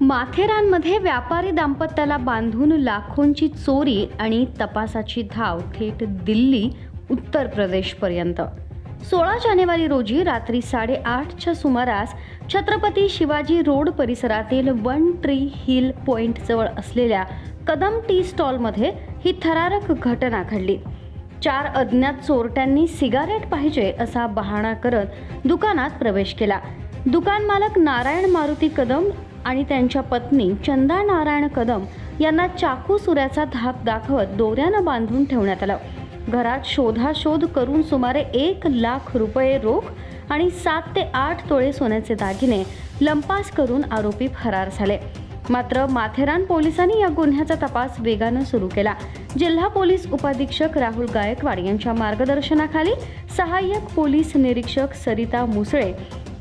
माथेरानमध्ये व्यापारी दाम्पत्याला बांधून लाखोंची चोरी आणि तपासाची धाव थेट दिल्ली उत्तर प्रदेशपर्यंत। 16 जानेवारी रोजी रात्री 8:30च्या सुमारास छत्रपती शिवाजी रोड परिसरातील वन ट्री हिल पॉइंट जवळ असलेल्या कदम टी स्टॉलमध्ये ही थरारक घटना घडली। 4 अज्ञात चोरट्यांनी सिगारेट पाहिजे असा बहाणा करत दुकानात प्रवेश केला। दुकान मालक नारायण मारुती कदम आणि त्यांच्या पत्नी चंदा नारायण कदम यांना चाकू सुऱ्याचा धाक दाखवत दोऱ्यानं बांधून ठेवण्यात आलं। घरात शोधाशोध करून सुमारे 1 लाख रुपये रोख आणि 7 ते 8 तोळे सोन्याचे दागिने लंपास करून आरोपी फरार झाले। मात्र माथेरान पोलिसांनी या गुन्ह्याचा तपास वेगानं सुरू केला। जिल्हा पोलीस उपाधीक्षक राहुल गायकवाड यांच्या मार्गदर्शनाखाली सहाय्यक पोलीस निरीक्षक सरिता मुसळे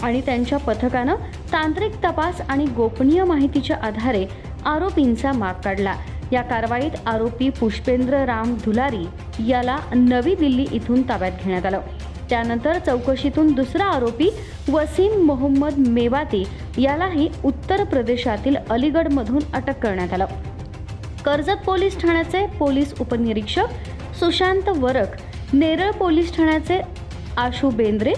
आणि त्यांच्या पथकानं तांत्रिक तपास आणि गोपनीय माहितीच्या आधारे आरोपींचा माग काढला। या कारवाईत आरोपी पुष्पेंद्र राम धुलारी याला नवी दिल्ली इथून ताब्यात घेण्यात आलं। त्यानंतर चौकशीतून दुसरा आरोपी वसीम मोहम्मद मेवाती यालाही उत्तर प्रदेशातील अलीगडमधून अटक करण्यात आलं। कर्जत पोलीस ठाण्याचे पोलीस उपनिरीक्षक सुशांत वरक, नेरळ पोलीस ठाण्याचे आशू बेंद्रे,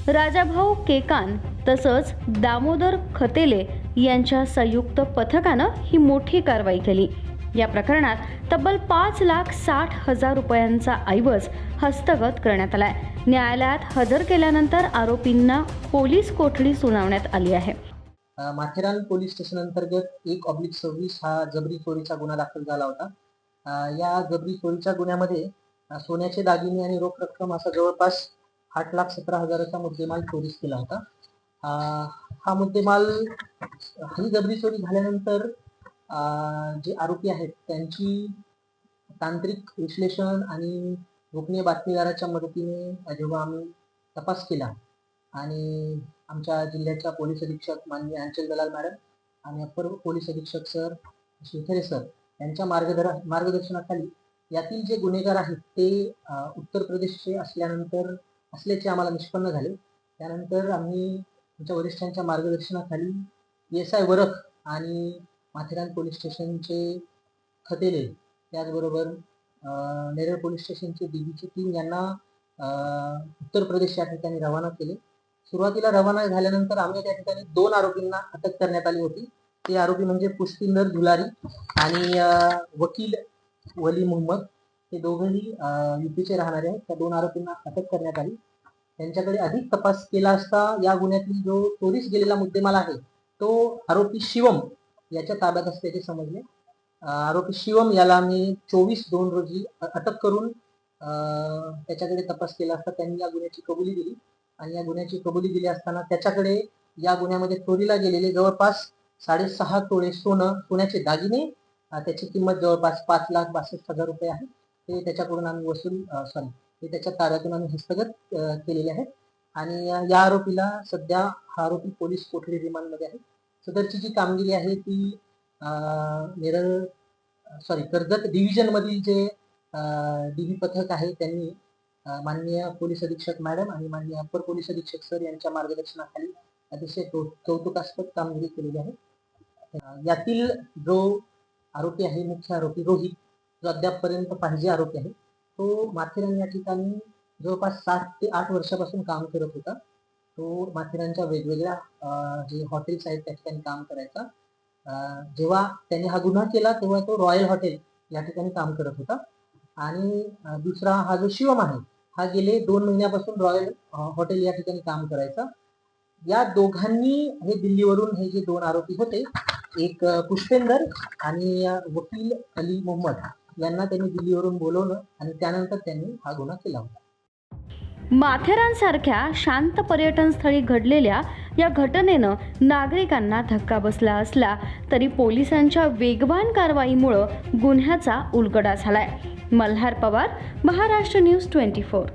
राजाभाऊ केकान तसंच दामोदर खतेले यांच्या संयुक्त पथकानं ही मोठी कारवाई केली। या प्रकरणात तब्बल 5,60,000 रुपयांचा ऐवज हस्तगत करण्यात आलाय। न्यायालयात हजर केल्यानंतर आरोपींना पोलीस कोठडी सुनावण्यात आली आहे। माथेरान पोलीस स्टेशन अंतर्गत 1/26 हा जबरी चोरीचा गुन्हा दाखल झाला होता। या जबरी चोरीच्या गुन्ह्यामध्ये सोन्याचे दागिने आणि रोख रक्कम असा जवळपास 8,17,000चा मुद्देमाल चोरीस केला होता। हा मुद्देमाल ही जबरी चोरी झाल्यानंतर जे आरोपी आहेत त्यांची तांत्रिक विश्लेषण आणि गोपनीय बातमीदाराच्या मदतीने जेव्हा आम्ही तपास केला आणि आमच्या जिल्ह्याच्या पोलीस अधीक्षक माननीय अंचल दलाल मॅडम आणि अप्पर पोलीस अधीक्षक सर शिवथरे सर यांच्या मार्गदर्शनाखाली यातील जे गुन्हेगार आहेत ते उत्तर प्रदेशचे असल्याचे आम्हाला निष्पन्न झाले। त्यानंतर आम्ही आमच्या वरिष्ठांच्या मार्गदर्शनाखाली PSI वरख आणि माथेरान पोलीस स्टेशनचे खतेले त्याचबरोबर नेरळ पोलीस स्टेशनचे DBचे 3 यांना उत्तर प्रदेश या ठिकाणी रवाना केले। सुरुवातीला रवाना झाल्यानंतर आम्ही त्या ठिकाणी 2 आरोपींना अटक करण्यात आली होती। ते आरोपी म्हणजे पुष्पेंद्र धुलारी आणि वकील वली मोहम्मद, हे दोघेही UPचे राहणारे आहेत। त्या 2 आरोपींना अटक करण्यात आली। त्यांच्याकडे अधिक तपास केला असता या गुन्ह्यातील जो चोरीस गेलेला मुद्देमाल आहे तो आरोपी शिवम याच्या ताब्यात असल्याचे समजले। आरोपी शिवम याला आम्ही 24/2 रोजी अटक करून त्याच्याकडे तपास केला असता त्यांनी या गुन्ह्याची कबुली दिली आणि या गुन्ह्याची कबुली दिली असताना त्याच्याकडे या गुन्ह्यामध्ये चोरीला गेलेले जवळपास 6.5 तोळे सोन्याचे दागिने, त्याची किंमत जवळपास 5,62,000 रुपये आहे। ते त्याच्याकडून आम्ही ते त्याच्या ताब्यातून आम्ही हस्तगत केलेले आहे आणि या आरोपीला सध्या हा आरोपी पोलीस कोठडी रिमांडमध्ये आहे। सदरची जी कामगिरी आहे ती कर्जत डिव्हिजन मधील जे DB पथक आहे त्यांनी माननीय पोलीस अधीक्षक मॅडम आणि माननीय अप्पर पोलीस अधीक्षक सर यांच्या मार्गदर्शनाखाली अतिशय कौतुकास्पद कामगिरी केलेली आहे। यातील जो आरोपी आहे, मुख्य आरोपी रोहित, जो अद्यापपर्यंत पाहिजे आरोपी आहे, तो माथेरान या ठिकाणी जवळपास 7 ते 8 वर्षापासून काम करत होता। तो माथेरानच्या वेगवेगळ्या जे हॉटेल्स आहेत त्या ठिकाणी काम करायचा। जेव्हा त्याने हा गुन्हा केला तेव्हा तो रॉयल हॉटेल या ठिकाणी काम करत होता आणि दुसरा हा जो शिवम आहे हा गेले 2 महिन्यापासून रॉयल हॉटेल या ठिकाणी काम करायचा। या दोघांनी हे दिल्लीवरून हे जे 2 आरोपी होते, एक पुष्पेंदर आणि वकील अली मोहम्मद यांना त्यांनी दिल्लीवरून बोलवलं आणि त्यानंतर त्यांनी हा गुन्हा केला होता। माथेरानसारख्या शांत पर्यटन स्थळी घडलेल्या या घटनेनं नागरिकांना धक्का बसला असला तरी पोलिसांच्या वेगवान कारवाईमुळे गुन्ह्याचा उलगडा झालाय। मल्हार पवार, महाराष्ट्र न्यूज 24।